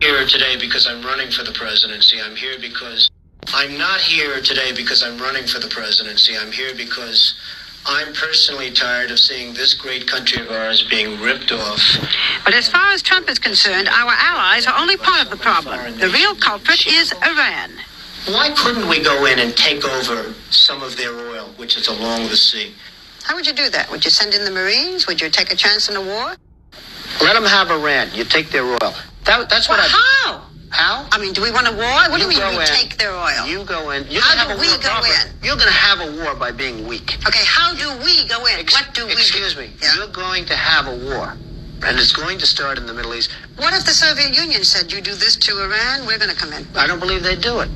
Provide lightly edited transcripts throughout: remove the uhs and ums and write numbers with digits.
Here today because I'm running for the presidency. I'm here because I'm not here today because I'm running for the presidency. I'm here because I'm personally tired of seeing this great country of ours being ripped off. But as far as Trump is concerned, our allies are only part of the problem. The real culprit is Iran. Why couldn't we go in and take over some of their oil, which is along the sea? How would you do that? Would you send in the Marines? Would you take a chance in a war? Let them have Iran. You take their oil. That's what How? How? I mean, do we want a war? What do you mean we take their oil? You go in. How do we go in? You're going to have a war by being weak. Okay, how do we go in? What do we do? Excuse me. Yeah. You're going to have a war. And it's going to start in the Middle East. What if the Soviet Union said, you do this to Iran, we're going to come in? I don't believe they do it.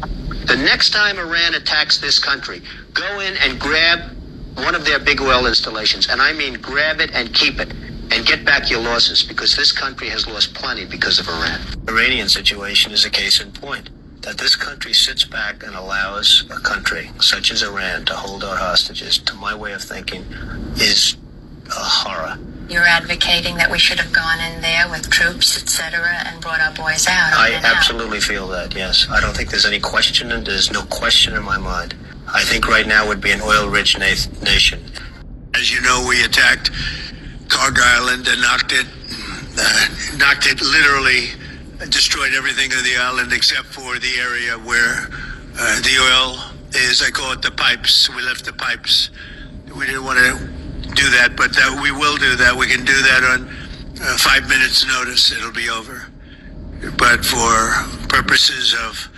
The next time Iran attacks this country, go in and grab one of their big oil installations. And I mean grab it and keep it. And get back your losses, because this country has lost plenty because of Iran. The Iranian situation is a case in point. That this country sits back and allows a country such as Iran to hold our hostages, to my way of thinking, is a horror. You're advocating that we should have gone in there with troops, etc., and brought our boys out. I absolutely feel that, yes. I don't think there's any question, and there's no question in my mind. I think right now would be an oil-rich nation. As you know, we attacked Carg Island and knocked it literally, destroyed everything on the island except for the area where the oil is. I call it the pipes. We left the pipes. We didn't want to do that, but we will do that. We can do that on 5 minutes notice. It'll be over. But for purposes of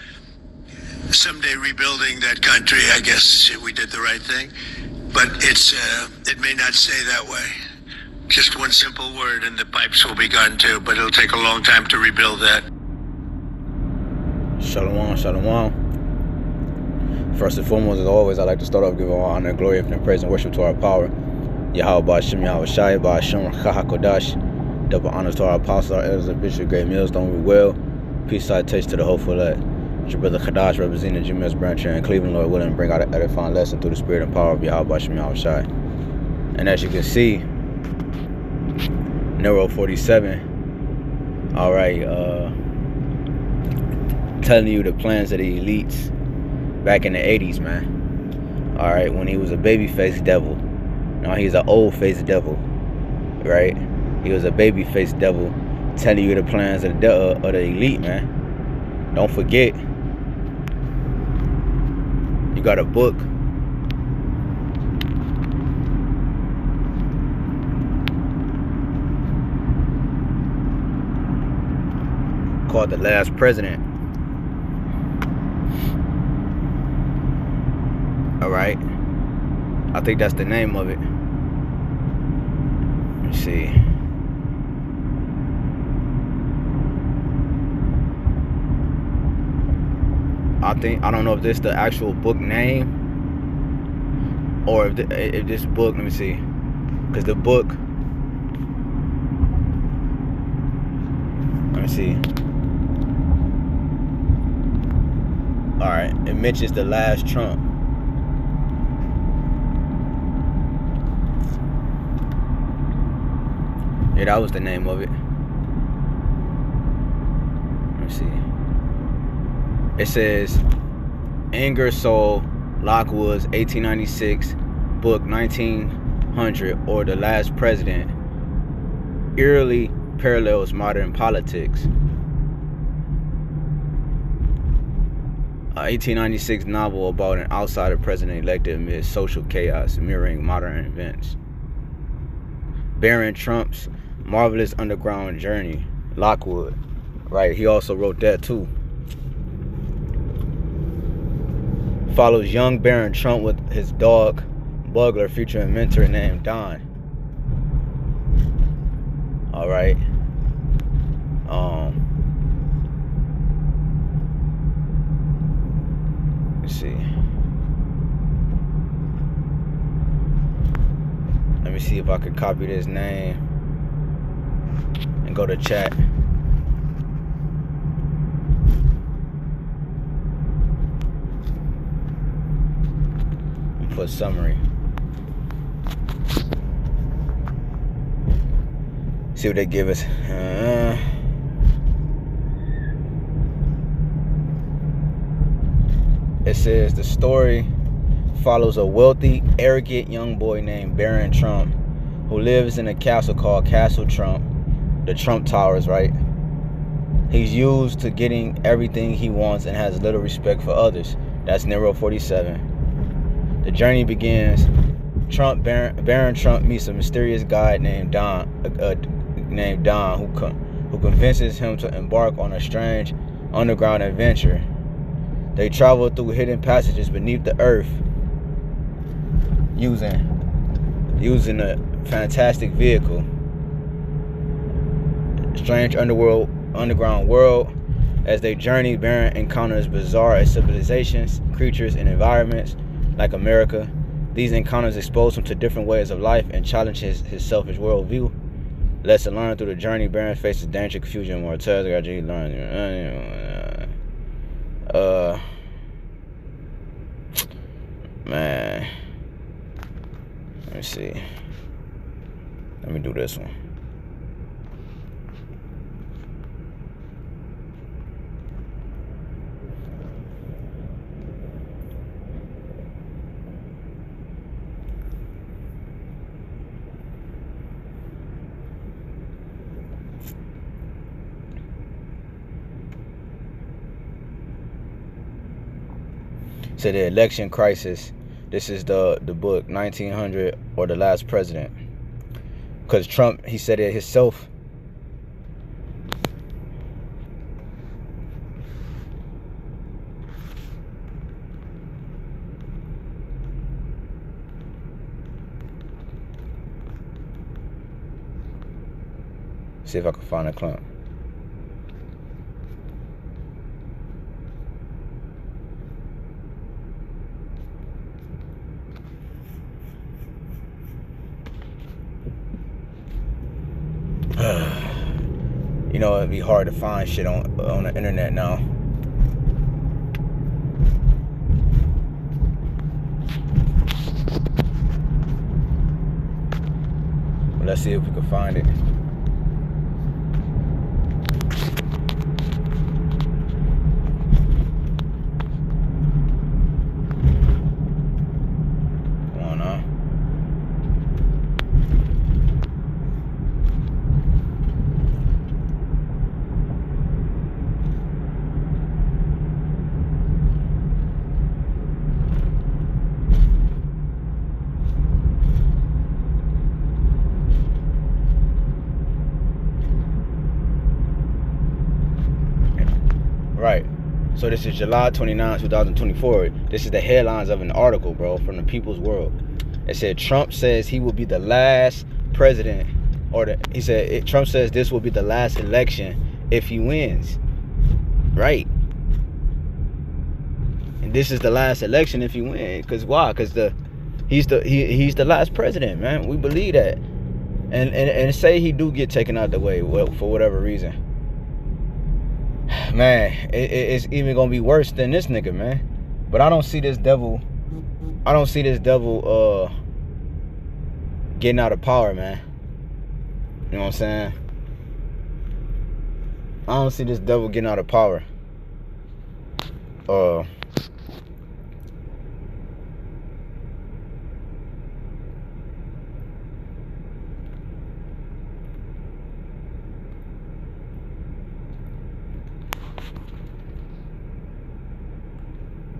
someday rebuilding that country, I guess we did the right thing. But it may not stay that way. Just one simple word and the pipes will be gone too, but it'll take a long time to rebuild that. Shalom, shalom. First and foremost, as always, I'd like to start off giving all honor, glory, and praise and worship to our power. Yahweh Ba'ashem, Yahweh Shai, Ba'ashem, HaKodash. Double honors to our apostles, our elders, and Bishop Great Mills. Don't we well? Peace, citation to the hopeful that your brother Kadash representing Jim Mills branch here in Cleveland, Lord willing, bring out an edifying lesson through the spirit and power of Yahweh Ba'ashem, Yahweh Shai. And as you can see, Nero47, all right, telling you the plans of the elites back in the 80s, man. All right, when he was a baby-faced devil. Now he's an old-faced devil, right? He was a baby-faced devil telling you the plans of the elite, man. Don't forget, you got a book called The Last President. Alright, I think that's the name of it. Let me see. I don't know if this is the actual book name or if this book, let me see, because the book, let me see. Alright, it mentions the last Trump. Yeah, that was the name of it. Let me see. It says Ingersoll Lockwood's 1896 book 1900, or The Last President, eerily parallels modern politics. 1896 novel about an outsider president elected amid social chaos, mirroring modern events. Baron Trump's marvelous underground journey. Lockwood, right? He also wrote that too. Follows young Baron Trump with his dog Bugler, featuring mentor named Don. All right. Let's see. Let me see if I could copy this name and go to chat. And put summary. See what they give us. It says the story follows a wealthy, arrogant young boy named Baron Trump who lives in a castle called Castle Trump, the Trump Towers, right? He's used to getting everything he wants and has little respect for others. That's Nero47. The journey begins. Baron Trump meets a mysterious guy named Don, who convinces him to embark on a strange underground adventure. They travel through hidden passages beneath the earth using a fantastic vehicle. Strange underground world. As they journey, Baron encounters bizarre civilizations, creatures, and environments like America. These encounters expose him to different ways of life and challenge his selfish worldview. Lesson learned through the journey: Baron faces danger, confusion, and mortality. Man, let me see. Let me do this one. So the election crisis. This is the book 1900 or the Last President. Because Trump, he said it himself. See if I can find a clump. You know, it'd be hard to find shit on the internet now. But let's see if we can find it. Come on now. Right. So this is July 29, 2024. This is the headlines of an article, bro, from the People's World. It said Trump says he will be the last president, Trump says this will be the last election if he wins. Right. And this is the last election if he wins. Cause why? Cause he's the last president, man. We believe that. And say he do get taken out the way, well, for whatever reason. Man, it's even gonna be worse than this nigga, man. But I don't see this devil getting out of power, man. You know what I'm saying? I don't see this devil getting out of power.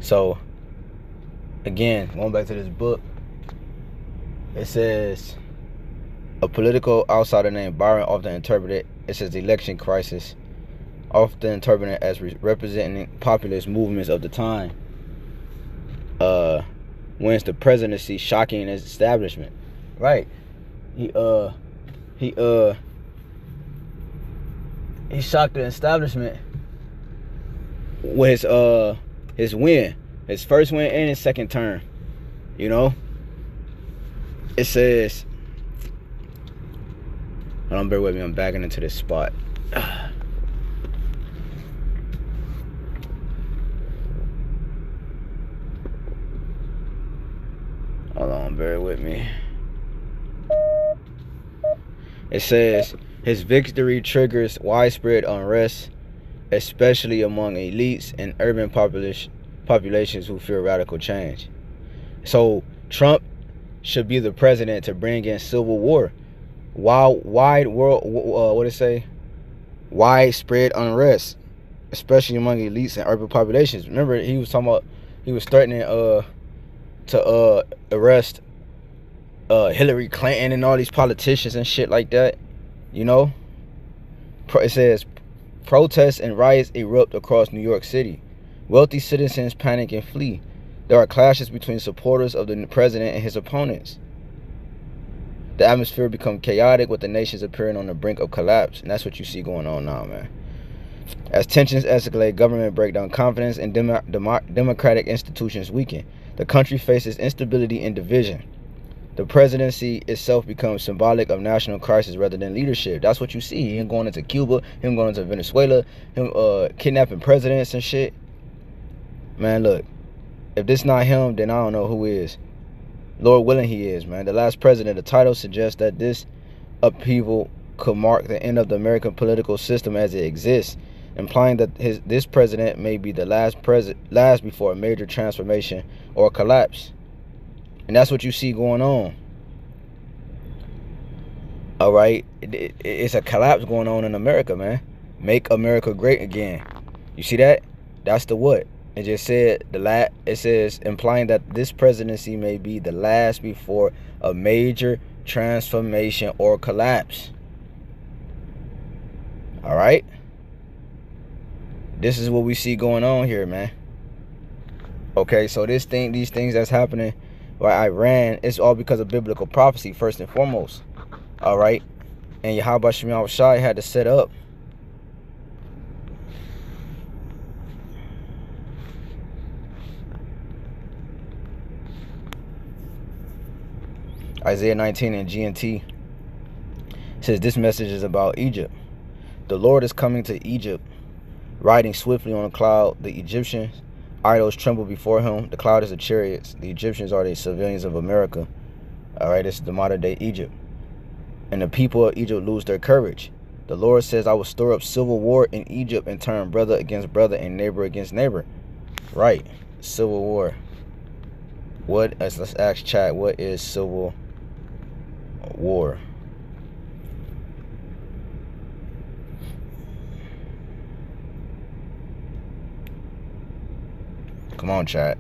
So, again, going back to this book, it says a political outsider named Byron often interpreted it says the election crisis, often interpreted as representing populist movements of the time, wins the presidency, shocking his establishment. Right. He shocked the establishment with his win. His first win and his second term. You know? It says, hold on, bear with me, I'm backing into this spot. Hold on, bear with me. It says, his victory triggers widespread unrest, especially among elites and urban populations who fear radical change. So Trump should be the president to bring in civil war, widespread unrest, especially among elites and urban populations. Remember, he was talking about, he was threatening to arrest Hillary Clinton and all these politicians and shit like that. You know, it says protests and riots erupt across New York City. Wealthy citizens panic and flee. There are clashes between supporters of the president and his opponents. The atmosphere becomes chaotic, with the nations appearing on the brink of collapse. And that's what you see going on now, man. As tensions escalate, government breakdown, confidence in democratic institutions weaken. The country faces instability and division. The presidency itself becomes symbolic of national crisis rather than leadership. That's what you see. Him going into Cuba, him going into Venezuela, him kidnapping presidents and shit. Man, look, if this not him, then I don't know who is. Lord willing he is, man. The last president, the title suggests that this upheaval could mark the end of the American political system as it exists, implying that this president may be the last before a major transformation or collapse. And that's what you see going on. All right, it's a collapse going on in America, man. Make America great again. You see that? That's the what? It just said it says implying that this presidency may be the last before a major transformation or collapse. All right, this is what we see going on here, man. Okay, so these things that's happening by Iran, it's all because of biblical prophecy first and foremost. All right, and Yahweh Shema Shai had to set up. Isaiah 19 and GNT says this message is about Egypt. The Lord is coming to Egypt, riding swiftly on a cloud. The Egyptians' idols tremble before him. The cloud is the chariots. The Egyptians are the civilians of America. All right, this is the modern day Egypt. And the people of Egypt lose their courage. The Lord says, I will stir up civil war in Egypt and turn brother against brother and neighbor against neighbor. Right, civil war. Let's ask chat, what is civil war? Come on, chat.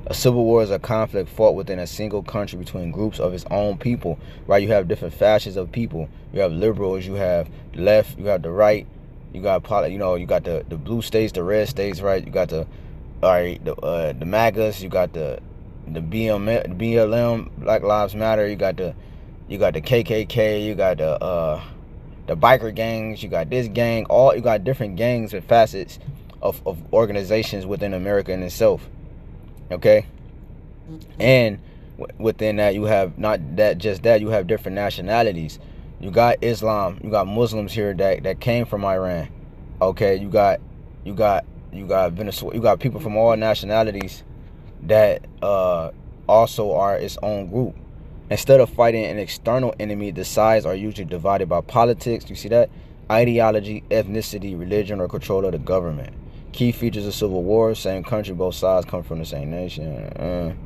A civil war is a conflict fought within a single country between groups of its own people. Right? You have different factions of people. You have liberals, you have the left, you have the right, you got you got the blue states, the red states, right? You got the MAGAs, you got the BLM, Black Lives Matter, you got the KKK, you got the biker gangs, you got this gang, you got different gangs and facets of organizations within America in itself. Okay, and within that you have you have different nationalities. You got Islam, you got Muslims here that came from Iran. Okay, you got Venezuela, you got people from all nationalities that also are its own group. Instead of fighting an external enemy, the sides are usually divided by politics. You see that? Ideology, ethnicity, religion, or control of the government. Key features of civil war: same country, both sides come from the same nation.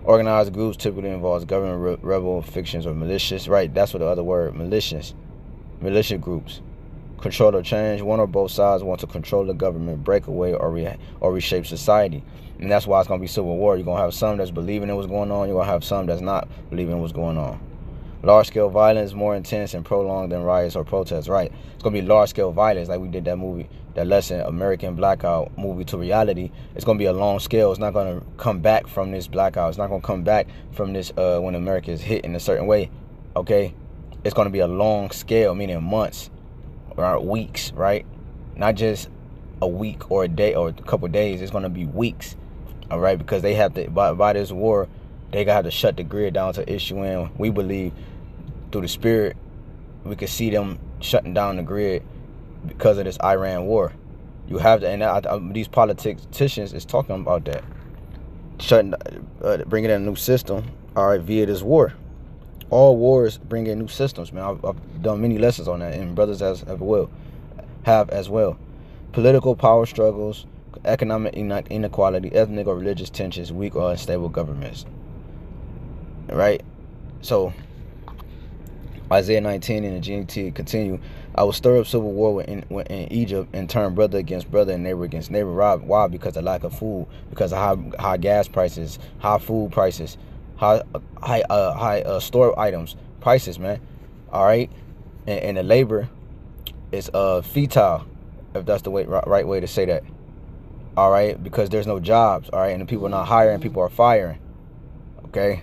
Organized groups typically involves government rebel factions or militias. Right, that's what the other word, militias. Militia groups. Control or change. One or both sides want to control the government, break away, or reshape society. And that's why it's going to be civil war. You're going to have some that's believing in what's going on. You're going to have some that's not believing in what's going on. Large-scale violence, more intense and prolonged than riots or protests. Right. It's going to be large-scale violence, like we did that movie, that lesson, American Blackout movie to reality. It's going to be a long scale. It's not going to come back from this blackout. It's not going to come back from this when America is hit in a certain way. Okay. It's going to be a long scale, meaning months or weeks, right? Not just a week or a day or a couple of days. It's going to be weeks. All right. Because they have to, by this war, they got to shut the grid down to issue in. We believe through the spirit, we could see them shutting down the grid because of this Iran war. You have to, and these politicians is talking about that, bringing in a new system. All right, via this war. All wars bring in new systems, man. I've done many lessons on that, and brothers have as well. Political power struggles, economic inequality, ethnic or religious tensions, weak or unstable governments. Right? So, Isaiah 19 and the GNT continue. I will stir up civil war in Egypt and turn brother against brother and neighbor against neighbor. Why? Because of lack of food, because of high gas prices, high food prices, high store items prices, man. All right, and the labor is futile, if that's the right way to say that. All right, because there's no jobs. All right, and the people are not hiring, people are firing. Okay,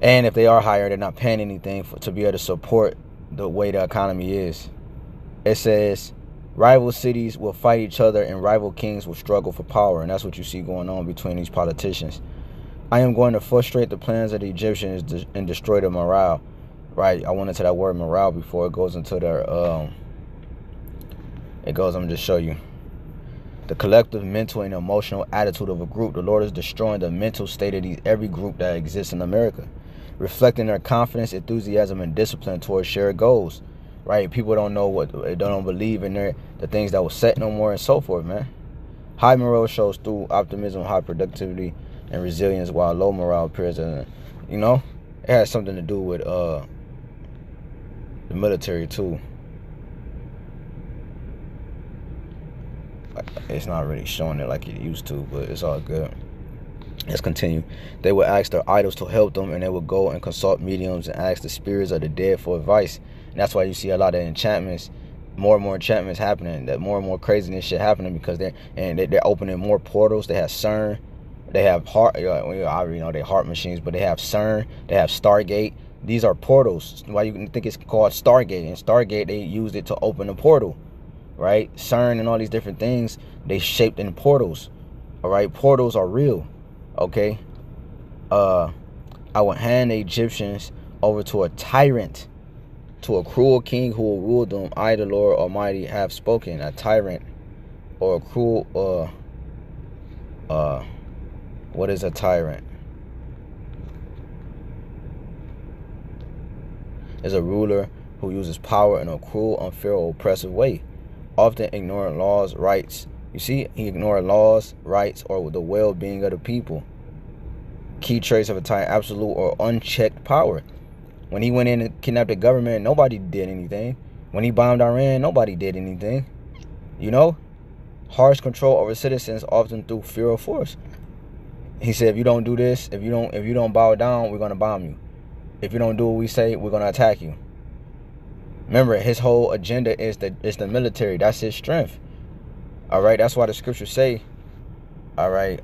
and if they are hired, they're not paying anything to be able to support the way the economy is. It says rival cities will fight each other and rival kings will struggle for power, and that's what you see going on between these politicians. I am going to frustrate the plans of the Egyptians and destroy their morale. Right, I went into that word morale before. It goes into their I'm gonna just show you the collective mental and emotional attitude of a group. The Lord is destroying the mental state of every group that exists in America, reflecting their confidence, enthusiasm, and discipline towards shared goals. Right? People don't know they don't believe in the things that was set no more, and so forth, man. High morale shows through optimism, high productivity, and resilience, while low morale appears in, it has something to do with the military too. It's not really showing it like it used to, but it's all good. Let's continue. They would ask their idols to help them, and they would go and consult mediums and ask the spirits of the dead for advice. And that's why you see a lot of enchantments, more and more enchantments happening, that more and more craziness shit happening, because they're opening more portals. They have CERN, they have heart. I already know they heart machines, but they have CERN, they have Stargate. These are portals. Why you think it's called Stargate? And Stargate, they used it to open a portal, right? CERN and all these different things, they shaped in portals. All right, portals are real. Okay, I would hand the Egyptians over to a tyrant, to a cruel king who will rule them. I, the Lord Almighty, have spoken. A tyrant or a cruel, what is a tyrant? Is a ruler who uses power in a cruel, unfair, or oppressive way, often ignoring laws, rights. You see, he ignored laws, rights, or the well-being of the people. Key traits of a tyrant: absolute or unchecked power. When he went in and kidnapped the government, nobody did anything. When he bombed Iran, nobody did anything. Harsh control over citizens, often through fear of force. He said, if you don't do this, if you don't bow down, we're gonna bomb you. If you don't do what we say, we're gonna attack you. Remember, his whole agenda is the military. That's his strength. All right, that's why the scriptures say, all right,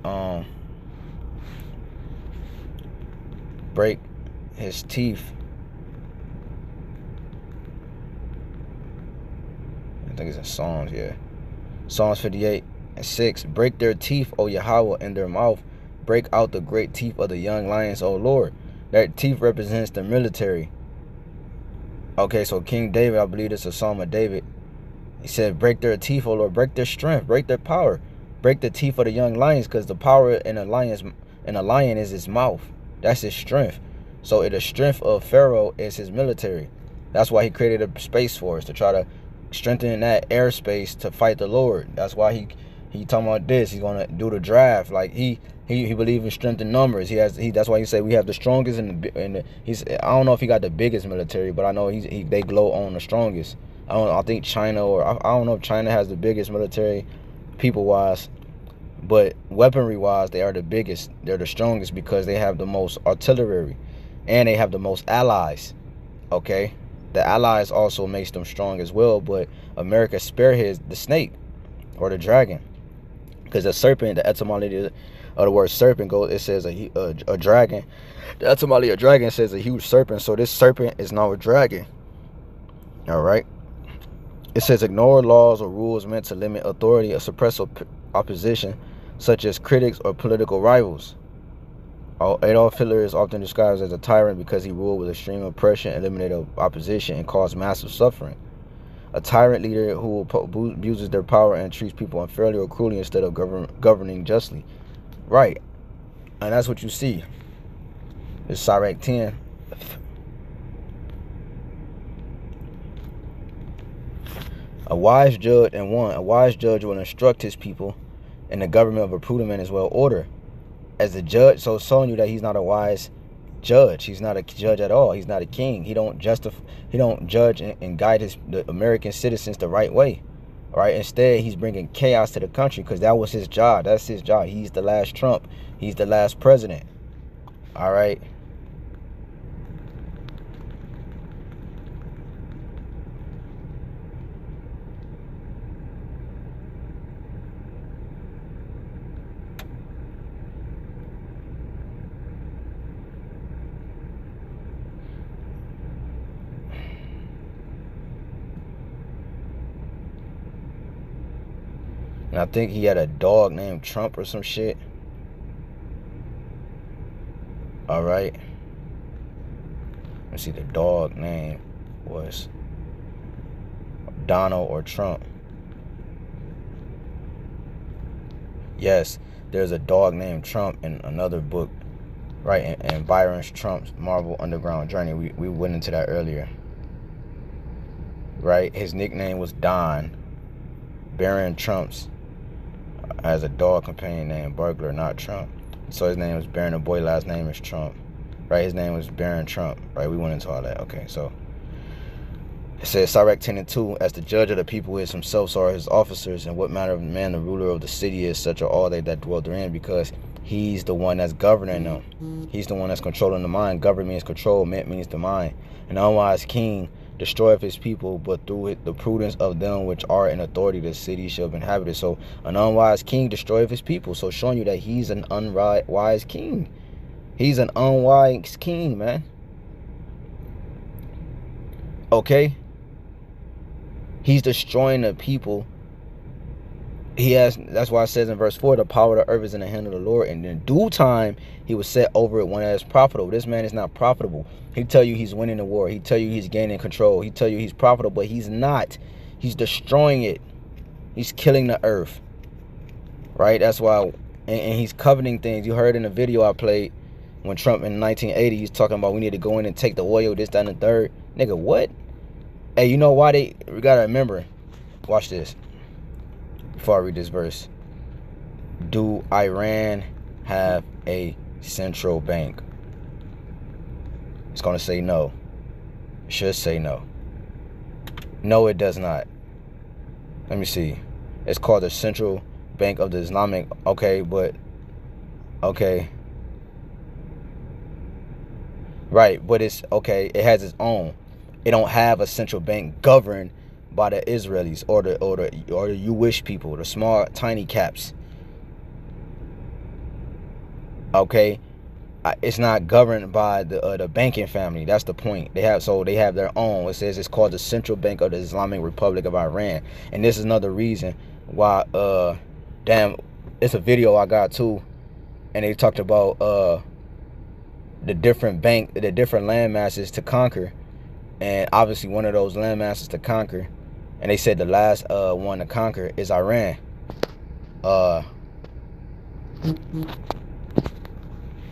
break his teeth. I think it's in Psalms, yeah. Psalms 58:6. Break their teeth, O Yahweh, in their mouth. Break out the great teeth of the young lions, O Lord. That teeth represents the military. Okay, so King David, I believe it's a Psalm of David. He said, break their teeth, O Lord, break their strength, break their power. Break the teeth of the young lions, because the power in a lion is his mouth. That's his strength. So the strength of Pharaoh is his military. That's why he created a space force, to try to strengthen that airspace to fight the Lord. That's why he talking about this. He's gonna do the draft. Like he believes in strength in numbers. That's why he said we have the strongest I don't know if he got the biggest military, but I know they glow on the strongest. I think China, or I don't know if China has the biggest military people wise, but weaponry wise they are the biggest. They're the strongest because they have the most artillery and they have the most allies. Okay, the allies also makes them strong as well, but America spearheads the snake or the dragon, because the serpent, the etymology of the word serpent it says a dragon. The etymology of dragon says a huge serpent, so this serpent is now a dragon. All right. It says ignore laws or rules meant to limit authority or suppress opposition, such as critics or political rivals. Adolf Hitler is often described as a tyrant because he ruled with extreme oppression, eliminated opposition, and caused massive suffering. A tyrant leader who abuses their power and treats people unfairly or cruelly instead of governing justly. Right. And that's what you see. It's Sirach 10. A wise judge will instruct his people, and the government of a prudent man is well ordered. As the judge, so it's showing you that he's not a wise judge. He's not a judge at all. He's not a king. He don't judge and guide the American citizens the right way. All right. Instead, he's bringing chaos to the country because that was his job. That's his job. He's the last Trump. He's the last president. All right. And I think he had a dog named Trump or some shit. All right. Let's see, the dog name was Donald or Trump. Yes, there's a dog named Trump in another book, right? And Byron's Trump's Marvel Underground Journey. We went into that earlier. Right? His nickname was Don. Baron Trump's has a dog companion named Burglar, not Trump. So his name was Baron. The boy last name is Trump. Right? His name was Baron Trump. Right? We went into all that. Okay, so it says, Sirach 10 and 2, as the judge of the people is himself, so are his officers, and what manner of man the ruler of the city is, such are all they that dwell therein, because he's the one that's governing them. He's the one that's controlling the mind. Govern means control, meant means the mind. An unwise king destroyeth his people, but through it, the prudence of them which are in authority, the city shall be inhabited. So an unwise king destroyeth his people. So showing you that he's an unwise king. He's an unwise king, man. Okay? He's destroying the people. That's why it says in verse 4, the power of the earth is in the hand of the Lord, and in due time he will set over it when it is profitable. This man is not profitable. He tell you he's winning the war. He tell you he's gaining control. He tell you he's profitable, but he's not. He's destroying it. He's killing the earth. Right? That's why, and he's coveting things. You heard in the video I played when Trump in 1980, he's talking about we need to go in and take the oil, this, that, and the third. Nigga, what? Hey, you know why we gotta remember. Watch this. Before I read this verse. Do Iran have a central bank? It's going to say no. It should say no. No, it does not. Let me see. It's called the Central Bank of the Islamic. Okay, but... Okay. Right, but it's... Okay, it has its own. It don't have a central bank governed by the Israelis or the Jewish people, the small tiny caps. Okay, it's not governed by the banking family. That's the point. They have their own. It says it's called the Central Bank of the Islamic Republic of Iran, and this is another reason why. Damn, it's a video I got too, and they talked about the different land masses to conquer. And obviously one of those land masses to conquer, and they said the last one to conquer is Iran.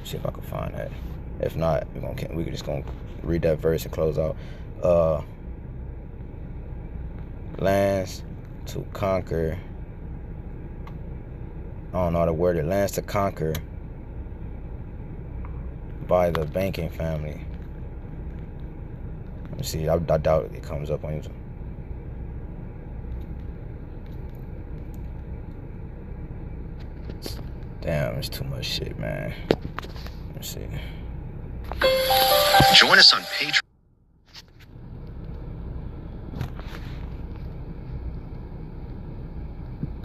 See if I can find that. If not, we're just gonna read that verse and close out. Lands to conquer. I don't know how to word it. Lands to conquer by the banking family. Let me see. I doubt it comes up on YouTube. Damn, it's too much shit, man. Let's see. Join us on Patreon.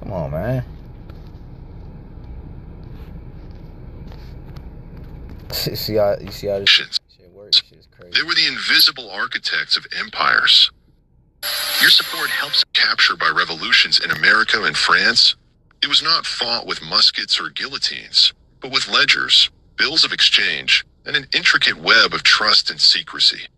Come on, man. You see how this shit works? Shit's crazy. They were the invisible architects of empires. Your support helps capture by revolutions in America and France. It was not fought with muskets or guillotines, but with ledgers, bills of exchange, and an intricate web of trust and secrecy.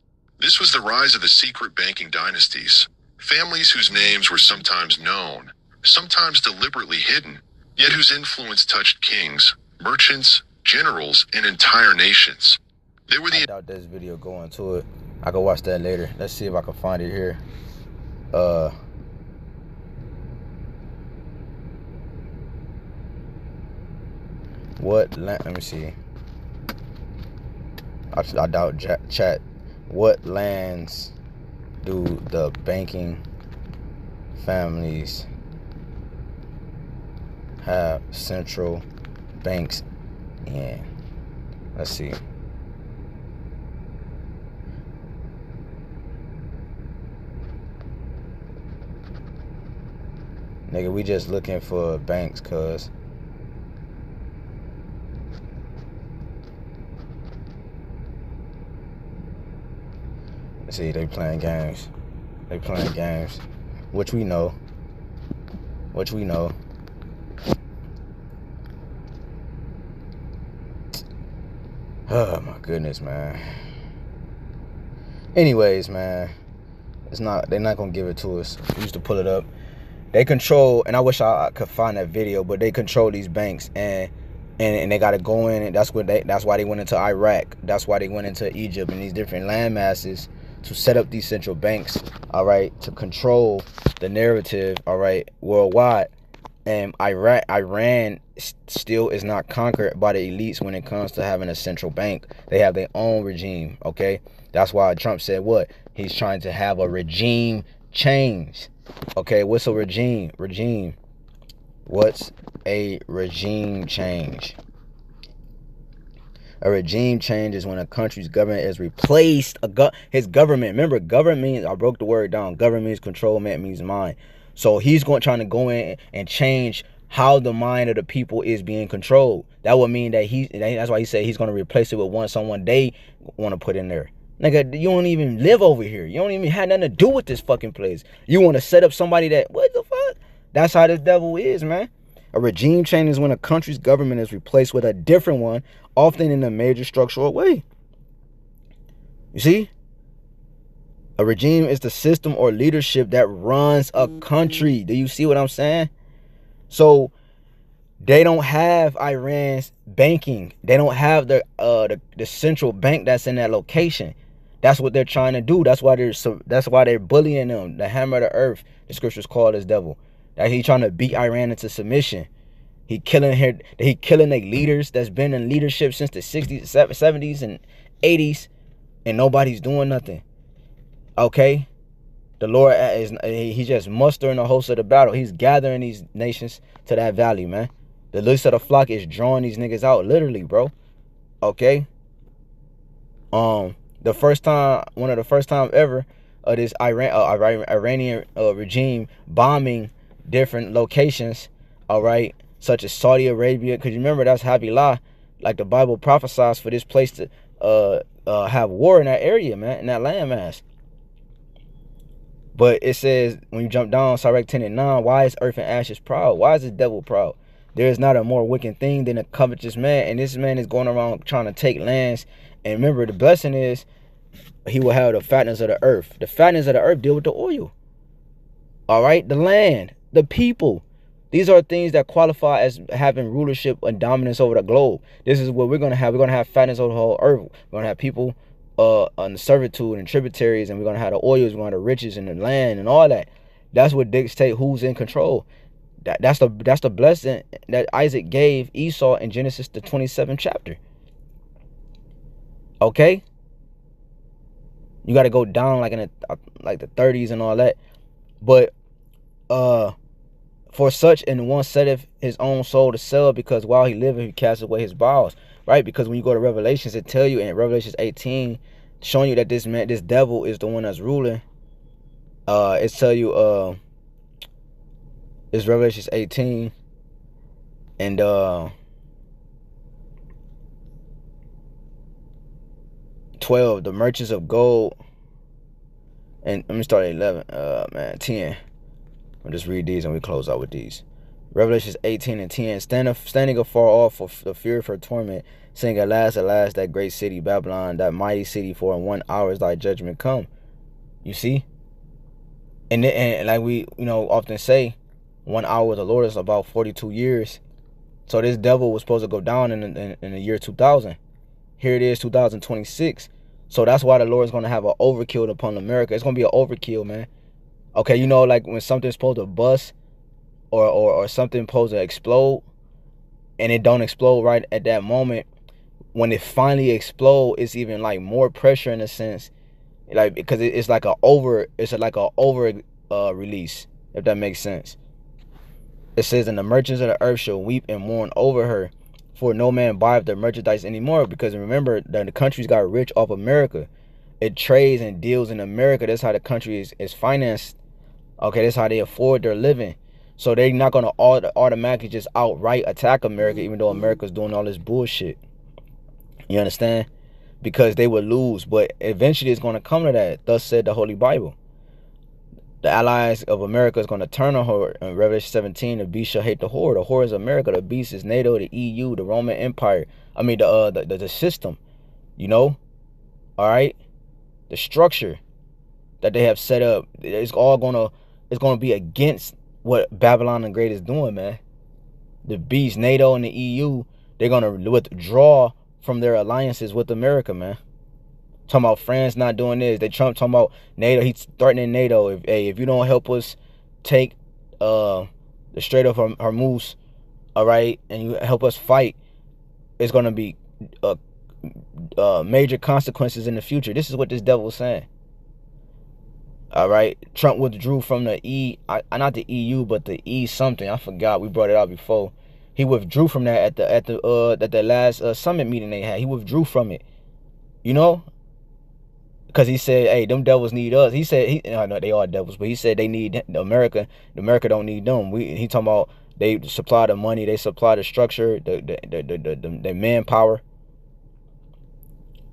This was the rise of the secret banking dynasties, families whose names were sometimes known, sometimes deliberately hidden, yet whose influence touched kings, merchants, generals, and entire nations. They were the... I doubt this video go into it. I can watch that later. Let's see if I can find it here. Let me see. I doubt chat. What lands do the banking families have central banks in? Let's see. Nigga, we just looking for banks, cuz. See, they playing games. They playing games. Which we know. Oh my goodness, man. Anyways, man. They're not gonna give it to us. We used to pull it up. They control, and I wish I could find that video, but they control these banks, and they gotta go in, and that's why they went into Iraq. That's why they went into Egypt and these different land masses to set up these central banks, all right, to control the narrative, all right, worldwide. And Iran still is not conquered by the elites when it comes to having a central bank. They have their own regime, okay? That's why Trump said what? He's trying to have a regime change. Okay, what's a regime? What's a regime change? A regime change is when a country's government is replaced. His government, remember, government means, I broke the word down. Government means control, man means mind. So he's trying to go in and change how the mind of the people is being controlled. That would mean that that's why he said he's going to replace it with someone they want to put in there. Nigga, you don't even live over here. You don't even have nothing to do with this fucking place. You want to set up somebody that, what the fuck? That's how this devil is, man. A regime change is when a country's government is replaced with a different one, often in a major structural way. You see? A regime is the system or leadership that runs a country. Do you see what I'm saying? So they don't have Iran's banking. They don't have the central bank that's in that location. That's what they're trying to do. That's why they're bullying them. The hammer of the earth, the scriptures call this devil. That he trying to beat Iran into submission. He killing their leaders that's been in leadership since the 60s, 70s, and 80s, and nobody's doing nothing. Okay? The Lord he's just mustering the host of the battle. He's gathering these nations to that valley, man. The least of the flock is drawing these niggas out, literally, bro. Okay? One of the first time ever of this Iranian regime bombing different locations, all right, such as Saudi Arabia, because you remember that's Habilah, like the Bible prophesies for this place to have war in that area, man, in that landmass. But it says, when you jump down, Sirach 10 and 9, why is earth and ashes proud? Why is the devil proud? There is not a more wicked thing than a covetous man, and this man is going around trying to take lands. And remember, the blessing is he will have the fatness of the earth. The fatness of the earth deal with the oil. All right, the land, the people. These are things that qualify as having rulership and dominance over the globe. This is what we're going to have. We're going to have fatness over the whole earth. We're going to have people on the servitude and tributaries, and we're going to have the oils, we're going to have the riches and the land and all that. That's what dictates who's in control. That's the blessing that Isaac gave Esau in Genesis the 27th chapter. Okay? You got to go down like in the 30s and all that. But for such an one setteth his own soul to sell, because while he liveth he casteth away his bowels. Right? Because when you go to Revelations, it tell you in Revelations 18, showing you that this devil is the one that's ruling. It tell you it's Revelations 18 and 12, the merchants of gold. And let me start at 11, 10. I'll just read these and we close out with these. Revelations 18 and 10. Standing afar off for the fear of her torment, saying, alas, that great city, Babylon, that mighty city, for in 1 hour is thy judgment come. You see? And like we often say, 1 hour with the Lord is about 42 years. So this devil was supposed to go down in the year 2000. Here it is, 2026. So that's why the Lord is going to have an overkill upon America. It's going to be an overkill, man. Okay, like when something's supposed to bust or something supposed to explode, and it don't explode right at that moment. When it finally explode, it's even like more pressure in a sense, like because it's like a over release, if that makes sense. It says, and the merchants of the earth shall weep and mourn over her, for no man buyeth their merchandise anymore. Because remember that the countries got rich off America. It trades and deals in America. That's how the country is financed. Okay, that's how they afford their living. So they're not gonna automatically just outright attack America, even though America's doing all this bullshit. You understand? Because they would lose, but eventually it's gonna come to that. Thus said the Holy Bible. The allies of America is going to turn on her. In Revelation 17, the beast shall hate the whore. The whore is America. The beast is NATO, the EU, the Roman Empire. I mean, the system, you know? All right? The structure that they have set up, it's going to be against what Babylon the Great is doing, man. The beast, NATO, and the EU, they're going to withdraw from their alliances with America, man. Talking about France not doing this. They Trump talking about NATO. He's threatening NATO. If you don't help us take the Strait of Hormuz, all right, and you help us fight, it's gonna be major consequences in the future. This is what this devil is saying. All right, Trump withdrew from the not the EU, but the E something. I forgot. We brought it out before. He withdrew from that at the last summit meeting they had. He withdrew from it. You know. Because he said, hey, them devils need us. He said, I know they are devils, but he said they need America. America don't need them. He talking about they supply the money, they supply the structure, the manpower.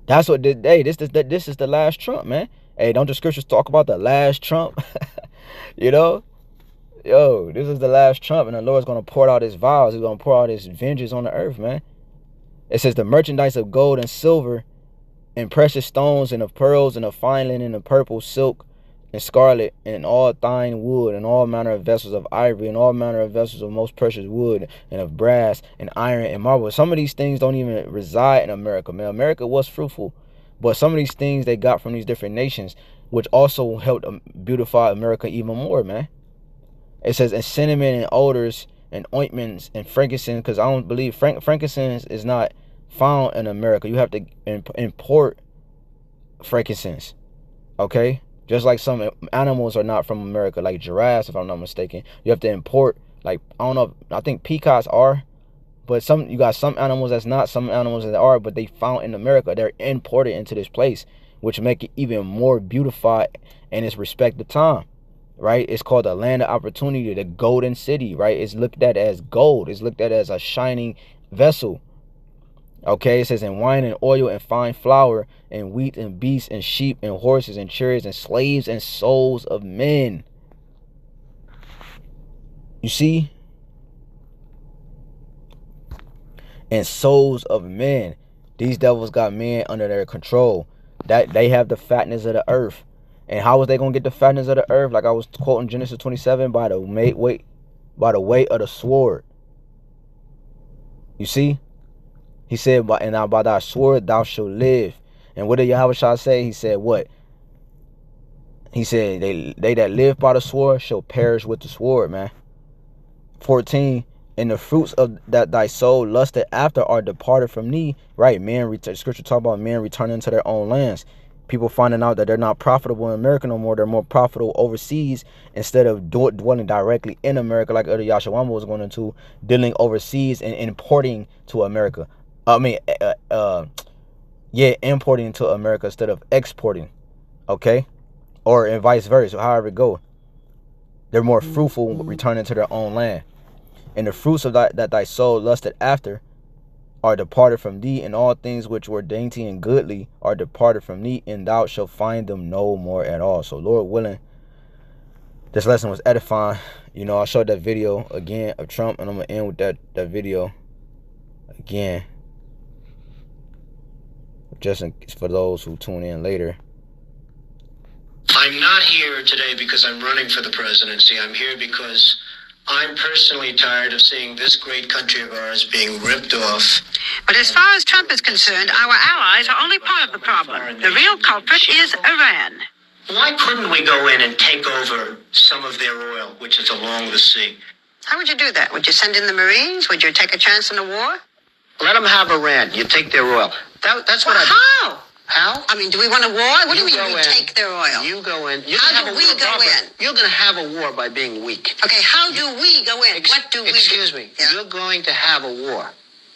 That's what, hey, this is the last Trump, man. Hey, don't the scriptures talk about the last Trump? You know? Yo, this is the last Trump, and the Lord's going to pour out his vials. He's going to pour out his vengeance on the earth, man. It says the merchandise of gold and silver and precious stones, and of pearls, and of fine linen, and of purple, silk, and scarlet, and all fine wood, and all manner of vessels of ivory, and all manner of vessels of most precious wood, and of brass, and iron, and marble. Some of these things don't even reside in America, man. America was fruitful, but some of these things they got from these different nations, which also helped beautify America even more, man. It says, and cinnamon, and odors, and ointments, and frankincense, because I don't believe frankincense is not found in America. You have to import frankincense, okay? Just like some animals are not from America, like giraffes, if I'm not mistaken. You have to import, like, I don't know, I think peacocks are, but you got some animals that's not, some animals that are, but they found in America. They're imported into this place, which make it even more beautified in its respective time, right? It's called the land of opportunity, the golden city, right? It's looked at as gold. It's looked at as a shining vessel. Okay, it says, in wine and oil and fine flour and wheat and beasts and sheep and horses and chariots and slaves and souls of men. You see? And souls of men. These devils got men under their control. That they have the fatness of the earth. And how was they going to get the fatness of the earth? Like I was quoting Genesis 27, by the weight of the sword. You see? He said, and by thy sword thou shalt live. And what did Yahweh say? He said what? He said, they that live by the sword shall perish with the sword, man. 14, and the fruits of that thy soul lusted after are departed from thee. Right, scripture talk about men returning to their own lands. People finding out that they're not profitable in America no more. They're more profitable overseas instead of dwelling directly in America, like other Yashawama was going into, dealing overseas and importing to America. Importing to America instead of exporting, okay? Or and vice versa, however it go. They're more fruitful returning to their own land. And the fruits of that thy soul lusted after are departed from thee, and all things which were dainty and goodly are departed from thee, and thou shalt find them no more at all. So Lord willing, this lesson was edifying. You know, I showed that video again of Trump, and I'm going to end with that video again. Just for those who tune in later. I'm not here today because I'm running for the presidency. I'm here because I'm personally tired of seeing this great country of ours being ripped off. But as far as Trump is concerned, our allies are only part of the problem. The real culprit is Iran. Why couldn't we go in and take over some of their oil, which is along the sea? How would you do that? Would you send in the Marines? Would you take a chance in a war? Let them have Iran. You take their oil. That's what Well, how? How? I mean, do we want a war? What do you mean go we in, take their oil? You go in. You How can do have a we war, go Barbara. in? You're going to have a war by being weak. Okay, how do we go in? What do we do? Excuse me. Yeah. You're going to have a war.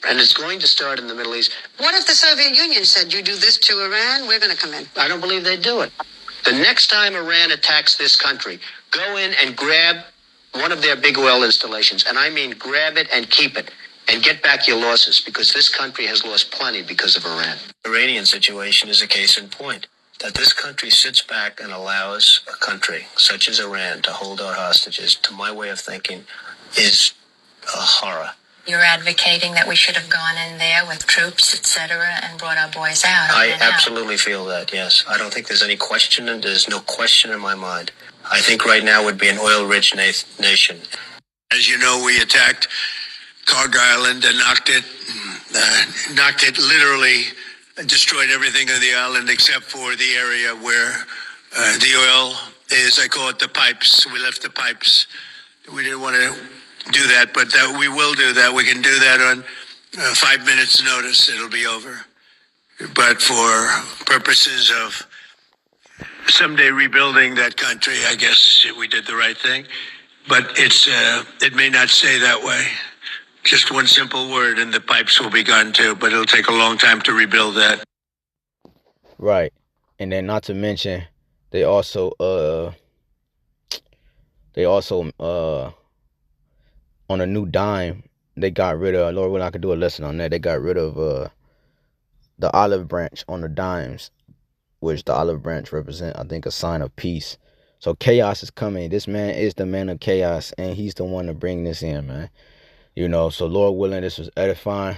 And it's going to start in the Middle East. What if the Soviet Union said, you do this to Iran, we're going to come in? I don't believe they'd do it. The next time Iran attacks this country, go in and grab one of their big oil installations. And I mean grab it and keep it. And get back your losses, because this country has lost plenty because of Iran. The Iranian situation is a case in point. That this country sits back and allows a country such as Iran to hold our hostages, to my way of thinking, is a horror. You're advocating that we should have gone in there with troops, etc., and brought our boys out. I absolutely feel that, yes. I don't think there's any question, and there's no question in my mind. I think right now would be an oil-rich nation. As you know, we attacked Carg Island and knocked it literally, destroyed everything on the island except for the area where the oil is. I call it the pipes. We left the pipes. We didn't want to do that, but we will do that. We can do that on 5 minutes notice. It'll be over. But for purposes of someday rebuilding that country, I guess we did the right thing. But it may not stay that way. Just one simple word and the pipes will be gone too, but it'll take a long time to rebuild that. Right. And then not to mention, they also on a new dime, they got rid of, Lord willing, I could do a lesson on that. They got rid of the olive branch on the dimes, which the olive branch represent, I think, a sign of peace. So chaos is coming. This man is the man of chaos, and he's the one to bring this in, man. You know, so Lord willing, this was edifying.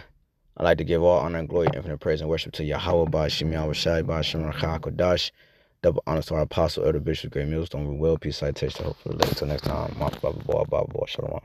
I'd like to give all honor and glory, infinite praise and worship to Yahweh, Ba'ashim Yahweh Shai, Ba'ashim Kodash. Double honors to our apostle, elder bishop, great millstone, we will, peace, citation, hope for the later. Till next time, Baba Boy, Shalom.